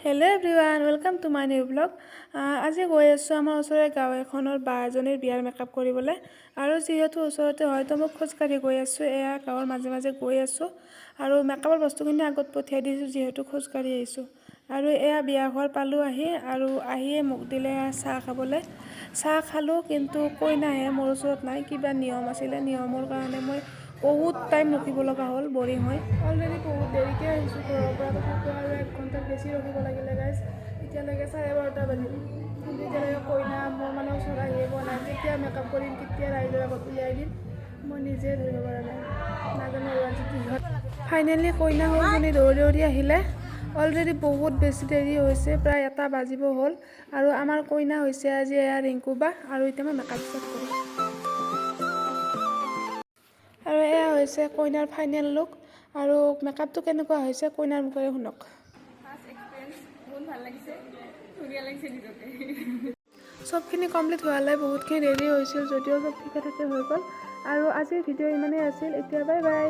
Hello' everyone, welcome to my new blog. আজি গৈ আছোঁ আমাৰ ওচৰৰে গাঁও এখনৰ বা এজনীৰ বিয়াৰ মেকআপ কৰিবলৈ। আৰু যিহেতু ওচৰতে হয়তো মই খোজকাঢ়ি গৈ আছোঁ, এয়া গাঁৱৰ মাজে মাজে গৈ আছোঁ আৰু মেকআপৰ বস্তুখিনি আগত পঠিয়াই দিছোঁ যিহেতু খোজকাঢ়ি আহিছোঁ। আৰু এয়া বিয়া ঘৰ পালোঁ আহি, আৰু আহিয়ে মোক দিলে চাহ খাবলৈ। চাহ খালোঁ, কিন্তু কইনাহে মোৰ ওচৰত নাই। কিবা নিয়ম আছিলে, নিয়মৰ কাৰণে মই বহুত টাইম ৰখিব লগা হ'ল, বৰিং হৈ। অলৰেডি বহুত দেৰিকৈ আহিছোঁ ঘৰৰ পৰা, তথাপিও আৰু 1 ঘণ্টাত বেছি ৰখিব লাগিলে গাইজ। এতিয়ালৈকে 12:30 বাজিল, কিন্তু এতিয়ালৈকে কইনা মোৰ মানে ওচৰত আহিয়ে পোৱা নাই। কেতিয়া মেকআপ কৰিম, কেতিয়া ৰাইজৰ আগত উলিয়াই দিম, মই নিজে ধৰিব পৰা নাই। নাজানো আৰু আজি কি হয়। ফাইনেলি কইনা সৌজনী দৌৰি দৌৰি আহিলে। অলৰেডি বহুত বেছি দেৰি হৈছে, প্ৰায় 1 বাজিব হ'ল। আৰু আমাৰ কইনা হৈছে আজি এয়া ৰিংকু বা, আৰু এতিয়া মই মেকআপ ষ্টাৰ্ট কৰিম। আৰু এয়া হৈছে কইনাৰ ফাইনেল লুক। আৰু মেকআপটো কেনেকুৱা হৈছে কইনাৰ মুখেৰে শুনক। বহুত ভাল লাগিছে, ধুনীয়া লাগিছে নিজকে। চবখিনি কমপ্লিট হোৱালৈ বহুতখিনি দেৰি হৈছিল, যদিও চব ঠিকে ঠাকে হৈ গ'ল। আৰু আজিৰ ভিডিঅ' ইমানেই আছিল। এতিয়া বাই বাই।